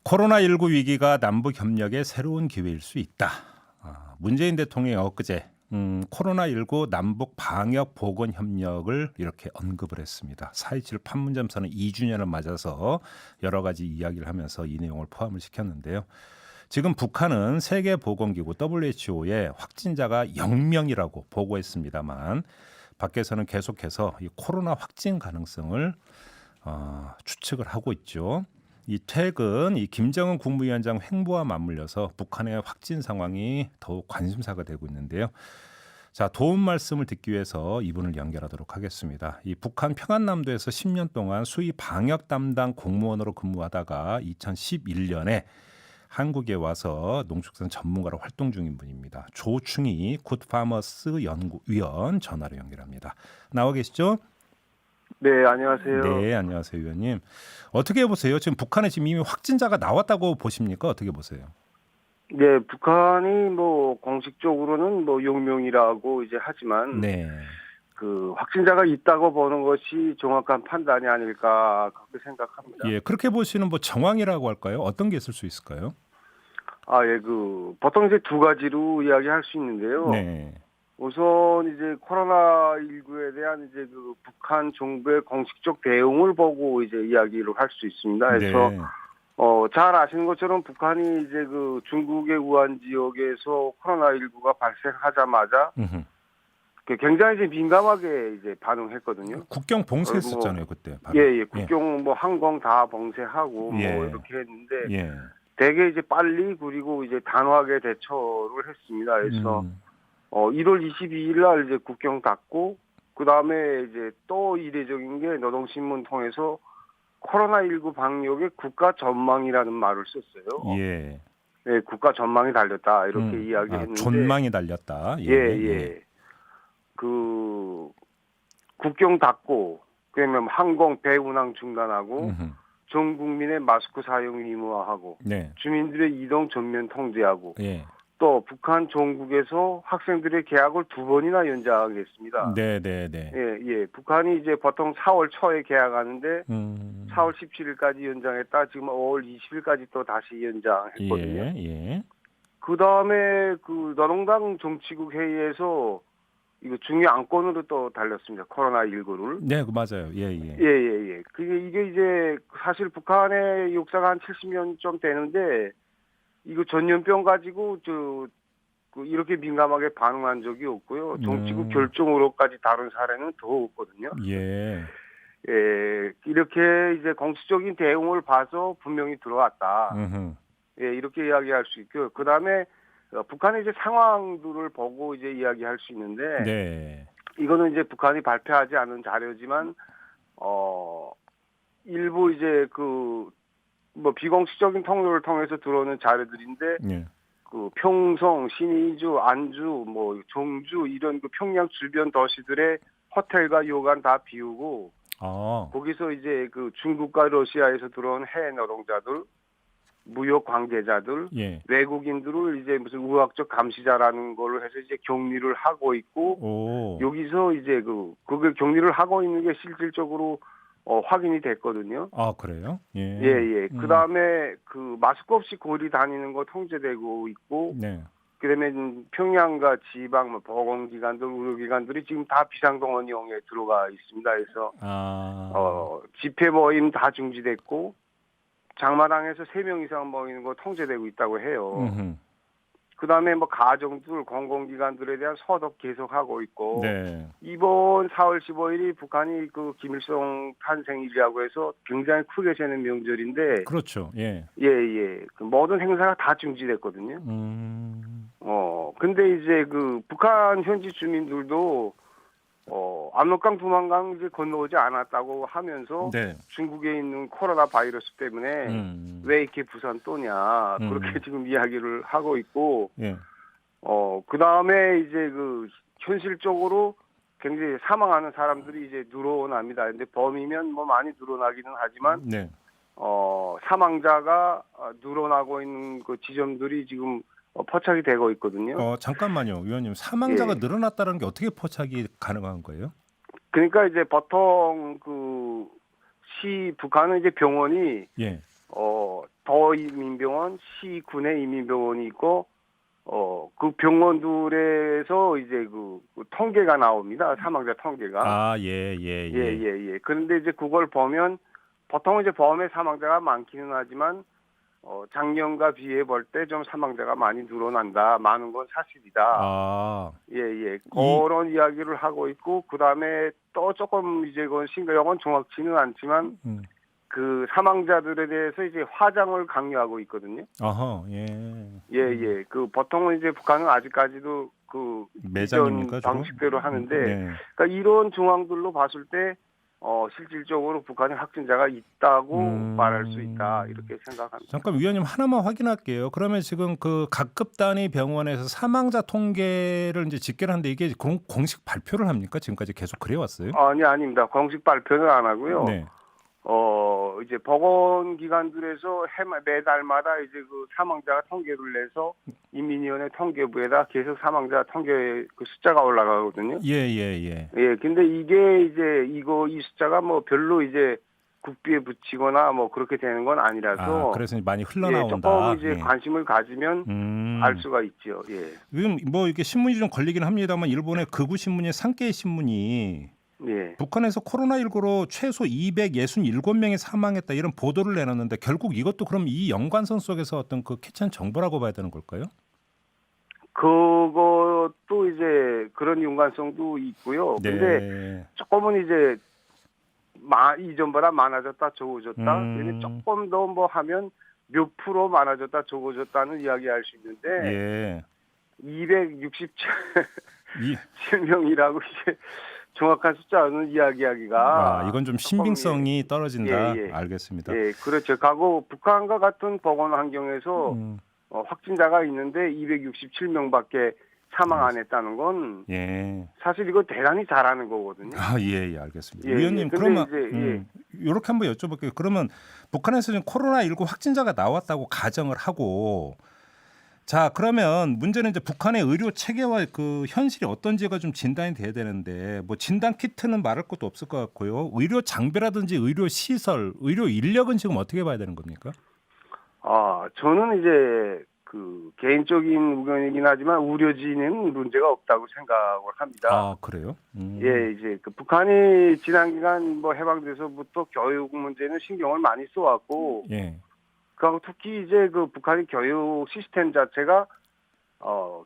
코로나19 위기가 남북 협력의 새로운 기회일 수 있다. 문재인 대통령이 엊그제 코로나19 남북 방역 보건 협력을 이렇게 언급을 했습니다. 4.27 판문점 선언 2주년을 맞아서 여러 가지 이야기를 하면서 이 내용을 포함을 시켰는데요. 지금 북한은 세계보건기구 WHO에 확진자가 0명이라고 보고했습니다만 밖에서는 계속해서 이 코로나 확진 가능성을 추측을 하고 있죠. 이 최근 이 김정은 국무위원장 횡보와 맞물려서 북한의 확진 상황이 더욱 관심사가 되고 있는데요. 자, 도움 말씀을 듣기 위해서 이분을 연결하도록 하겠습니다. 이 북한 평안남도에서 10년 동안 수의 방역 담당 공무원으로 근무하다가 2011년에 한국에 와서 농축산 전문가로 활동 중인 분입니다. 조충희 굿파머스 연구위원 전화로 연결합니다. 나와 계시죠? 네, 안녕하세요. 네, 안녕하세요, 위원님. 어떻게 보세요? 지금 북한에 지금 이미 확진자가 나왔다고 보십니까? 어떻게 보세요? 네, 북한이 뭐 공식적으로는 뭐 6명이라고 이제 하지만 네, 그 확진자가 있다고 보는 것이 정확한 판단이 아닐까 그렇게 생각합니다. 예, 그렇게 보시는 뭐 정황이라고 할까요? 어떤 게 있을 수 있을까요? 예, 보통 이제 두 가지로 이야기할 수 있는데요. 네, 우선 이제 코로나19에 대한 이제 그 북한 정부의 공식적 대응을 보고 이제 이야기를 할 수 있습니다. 그래서 네, 잘 아시는 것처럼 북한이 이제 그 중국의 우한 지역에서 코로나19가 발생하자마자 음흠. 굉장히 이제 민감하게 이제 반응했거든요. 국경 봉쇄했었잖아요, 그때. 바로. 예, 국경 뭐 항공 다 봉쇄하고 예. 뭐 이렇게 했는데 예, 되게 이제 빨리 그리고 이제 단호하게 대처를 했습니다. 그래서 1월 22일 날 이제 국경 닫고 그 다음에 이제 또 이례적인 게 노동신문 통해서 코로나19 방역의 국가 전망이라는 말을 썼어요. 예. 네, 국가 전망이 달렸다 이렇게 이야기했는데 전망이 달렸다. 예. 그 국경 닫고 그러면 항공 배 운항 중단하고 음흠. 전 국민의 마스크 사용 의무화하고 네, 주민들의 이동 전면 통제하고 예, 또 북한 종국에서 학생들의 개학을 2번이나 연장하겠습니다. 네. 예. 북한이 이제 보통 4월 초에 개학하는데 4월 17일까지 연장했다. 지금 5월 20일까지 또 다시 연장했거든요. 예. 그 다음에 그 노동당 정치국 회의에서 이거 중요 안건으로 또 달렸습니다. 코로나19를. 네, 그 맞아요. 예. 예. 이게 이제 사실 북한의 역사가 한 70년 좀 되는데 이거 전염병 가지고 이렇게 민감하게 반응한 적이 없고요. 정치국 결정으로까지 다룬 사례는 더 없거든요. 예. 예, 이렇게 이제 공식적인 대응을 봐서 분명히 들어왔다. 음흠. 예, 이렇게 이야기할 수 있고요. 그 다음에 북한의 이제 상황들을 보고 이제 이야기할 수 있는데, 네. 이거는 이제 북한이 발표하지 않은 자료지만, 일부 이제 뭐 비공식적인 통로를 통해서 들어오는 자료들인데, 예. 그 평성, 신의주, 안주, 뭐 종주 이런 그 평양 주변 도시들의 호텔과 요관 다 비우고, 거기서 이제 그 중국과 러시아에서 들어온 해외 노동자들, 무역 관계자들, 예. 외국인들을 이제 무슨 의학적 감시자라는 걸로 해서 이제 격리를 하고 있고, 여기서 이제 그걸 격리를 하고 있는 게 실질적으로 확인이 됐거든요. 아, 그래요? 예. 그 다음에 그 마스크 없이 거리 다니는 거 통제되고 있고, 네. 그다음에 평양과 지방 뭐 보건기관들, 의료기관들이 지금 다 비상동원령에 들어가 있습니다. 그래서 집회 모임 다 중지됐고 장마당에서 3명 이상 모이는 거 통제되고 있다고 해요. 그다음에 뭐 가정들, 공공기관들에 대한 소독 계속하고 있고 네. 이번 4월 15일이 북한이 그 김일성 탄생일이라고 해서 굉장히 크게 재는 명절인데 그렇죠. 예. 그 모든 행사가 다 중지됐거든요. 근데 이제 그 북한 현지 주민들도 압록강 두만강 이제 건너오지 않았다고 하면서 네. 중국에 있는 코로나 바이러스 때문에 왜 이렇게 부산 또냐 그렇게 지금 이야기를 하고 있고 예. 그 다음에 이제 그 현실적으로 굉장히 사망하는 사람들이 이제 늘어납니다. 근데 범이면 뭐 많이 늘어나기는 하지만 네. 사망자가 늘어나고 있는 그 지점들이 지금 포착이 되고 있거든요. 잠깐만요, 위원님. 사망자가 예. 늘어났다는 게 어떻게 포착이 가능한 거예요? 그러니까 이제 보통 북한은 이제 병원이 예. 더 이민병원, 시군의 이민병원이 있고 그 병원들에서 이제 그 통계가 나옵니다. 사망자 통계가. 예. 그런데 이제 그걸 보면 보통 이제 범의 사망자가 많기는 하지만 작년과 비해 볼 때 좀 사망자가 많이 늘어난다. 많은 건 사실이다. 예. 그런 이야기를 하고 있고 그다음에 또 조금 이제 그 신경은 정확치는 않지만 그 사망자들에 대해서 이제 화장을 강요하고 있거든요. 예. 그 보통은 이제 북한은 아직까지도 그 매장입니까, 이전 방식대로 하는데, 네. 그러니까 이런 정황들로 봤을 때 실질적으로 북한에 확진자가 있다고 말할 수 있다 이렇게 생각합니다. 잠깐 위원님 하나만 확인할게요. 그러면 지금 그 각급 단위 병원에서 사망자 통계를 이제 집계를 하는데 이게 공식 발표를 합니까? 지금까지 계속 그래 왔어요? 아닙니다. 공식 발표는 안 하고요. 네. 이제 보건기관들에서 매달마다 이제 그 사망자 통계를 내서 인민위원회 통계부에다 계속 사망자 통계 그 숫자가 올라가거든요. 예. 근데 이게 이제 이 숫자가 뭐 별로 이제 국비에 붙이거나 뭐 그렇게 되는 건 아니라서. 그래서 많이 흘러나온다. 조금 이제 관심을 가지면 알 수가 있죠. 예. 지금 뭐 이게 신문이 좀 걸리긴 합니다만 일본의 극우 신문인 산케이 신문이 북한에서 코로나19로 최소 267명이 사망했다 이런 보도를 내놨는데 결국 이것도 그럼 이 연관성 속에서 어떤 그 캐치한 정보라고 봐야 되는 걸까요? 그것도 이제 그런 연관성도 있고요. 근데 조금은 이제 이전보다 많아졌다 적어졌다. 그러면 조금 더 뭐 하면 몇 프로 많아졌다 적어졌다는 이야기할 수 있는데 267명이라고 이제 정확한 숫자는 이야기하기가 이건 좀 신빙성이 떨어진다. 알겠습니다. 예, 그렇죠. 가고 북한과 같은 보건 환경에서 확진자가 있는데 267명밖에 사망 안 했다는 건 사실 이거 대단히 잘하는 거거든요. 예, 알겠습니다. 위원님 그러면 이렇게 한번 여쭤볼게요. 그러면 북한에서 지금 코로나19 확진자가 나왔다고 가정을 하고 자, 그러면 문제는 이제 북한의 의료 체계와 그 현실이 어떤지가 좀 진단이 돼야 되는데 뭐 진단 키트는 말할 것도 없을 것 같고요. 의료 장비라든지 의료 시설, 의료 인력은 지금 어떻게 봐야 되는 겁니까? 저는 이제 그 개인적인 의견이긴 하지만 우려지는 문제가 없다고 생각을 합니다. 그래요? 예, 이제 그 북한이 지난 기간 뭐 해방돼서부터 교육 문제는 신경을 많이 써왔고 그리고 특히 이제 그 북한의 교육 시스템 자체가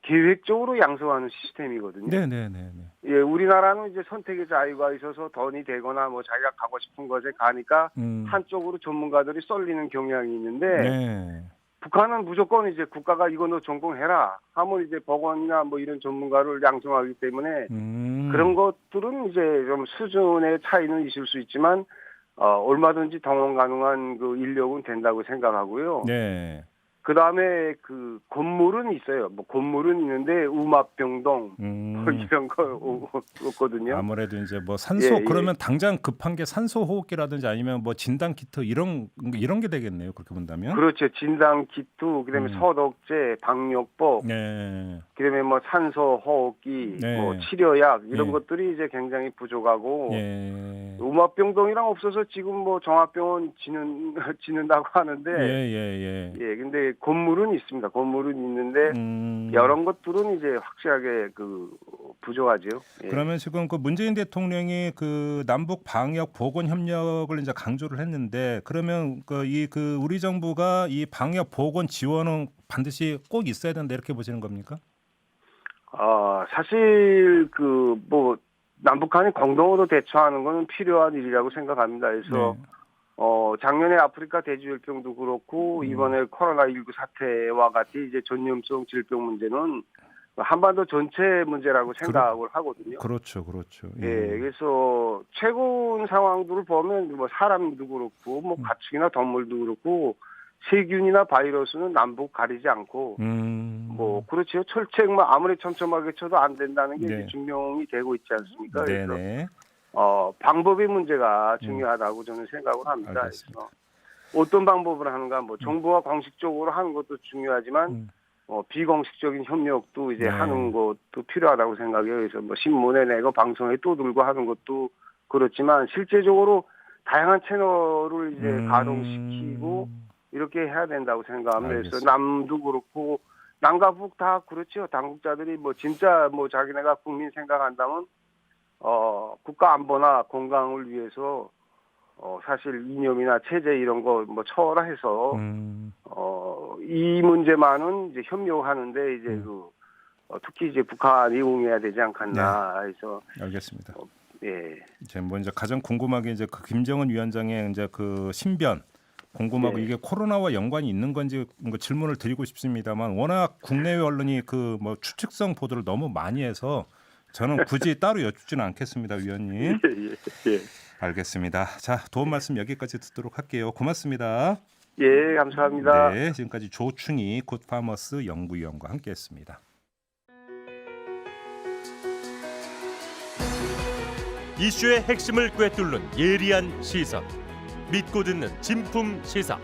계획적으로 양성하는 시스템이거든요. 네. 예, 우리나라는 이제 선택의 자유가 있어서 돈이 되거나 뭐 자기가 가고 싶은 곳에 가니까 한쪽으로 전문가들이 쏠리는 경향이 있는데 북한은 무조건 이제 국가가 이거 너 전공해라 하면 이제 보건이나 뭐 이런 전문가를 양성하기 때문에 그런 것들은 이제 좀 수준의 차이는 있을 수 있지만 얼마든지 동원 가능한 그 인력은 된다고 생각하고요. 그 다음에 그 건물은 있어요. 뭐 건물은 있는데 우마병동 뭐 이런 거 없거든요. 아무래도 이제 뭐 산소 그러면 당장 급한 게 산소 호흡기라든지 아니면 뭐 진단 키트 이런 게 되겠네요. 그렇게 본다면. 그렇죠. 진단 키트, 그다음에 소독제, 방역복, 그다음에 뭐 산소 호흡기, 뭐 치료약 이런 것들이 이제 굉장히 부족하고 우마병동이랑 없어서 지금 뭐 종합병원 지는다고 하는데 근데 건물은 있습니다. 건물은 있는데 이런 것들은 이제 확실하게 그 부족하죠. 그러면 지금 그 문재인 대통령이 그 남북 방역 보건 협력을 이제 강조를 했는데 그러면 그 우리 정부가 이 방역 보건 지원은 반드시 꼭 있어야 된다 이렇게 보시는 겁니까? 사실 그 뭐 남북한이 공동으로 대처하는 것은 필요한 일이라고 생각합니다. 그래서 작년에 아프리카 돼지열병도 그렇고 이번에 코로나19 사태와 같이 이제 전염성 질병 문제는 한반도 전체 문제라고 생각을 하거든요. 그렇죠. 그래서 최근 상황들을 보면 뭐 사람도 그렇고 뭐 가축이나 동물도 그렇고 세균이나 바이러스는 남북 가리지 않고 뭐 그렇죠. 철책 뭐 아무리 촘촘하게 쳐도 안 된다는 게 이제 증명이 되고 있지 않습니까? 그래서 방법의 문제가 중요하다고 저는 생각을 합니다. 그래서 어떤 방법을 하는가, 뭐 정부가 공식적으로 하는 것도 중요하지만 비공식적인 협력도 이제 하는 것도 필요하다고 생각해요. 그래서 뭐 신문에 내고 방송에 떠들고 하는 것도 그렇지만 실제적으로 다양한 채널을 이제 가동시키고 이렇게 해야 된다고 생각합니다. 그래서 알겠습니다. 남도 그렇고 남과 북 다 그렇죠. 당국자들이 뭐 진짜 뭐 자기네가 국민 생각한다면 국가 안보나 건강을 위해서 사실 이념이나 체제 이런 거 뭐 초월해서 이 문제만은 이제 협력하는데 이제 특히 이제 북한이 응해야 되지 않겠나 해서 알겠습니다. 예. 이제 먼저 가장 궁금한 게 이제 그 김정은 위원장의 이제 그 신변 궁금하고 네. 이게 코로나와 연관이 있는 건지 뭔가 질문을 드리고 싶습니다만 워낙 국내외 언론이 그 뭐 추측성 보도를 너무 많이 해서 저는 굳이 따로 여쭙지는 않겠습니다, 위원님. 예. 알겠습니다. 자, 도움 말씀 여기까지 듣도록 할게요. 고맙습니다. 예, 감사합니다. 네, 지금까지 조충희 굿파머스 연구위원과 함께했습니다. 이슈의 핵심을 꿰뚫는 예리한 시선, 믿고 듣는 진품 시사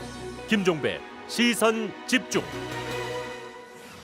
김종배 시선 집중.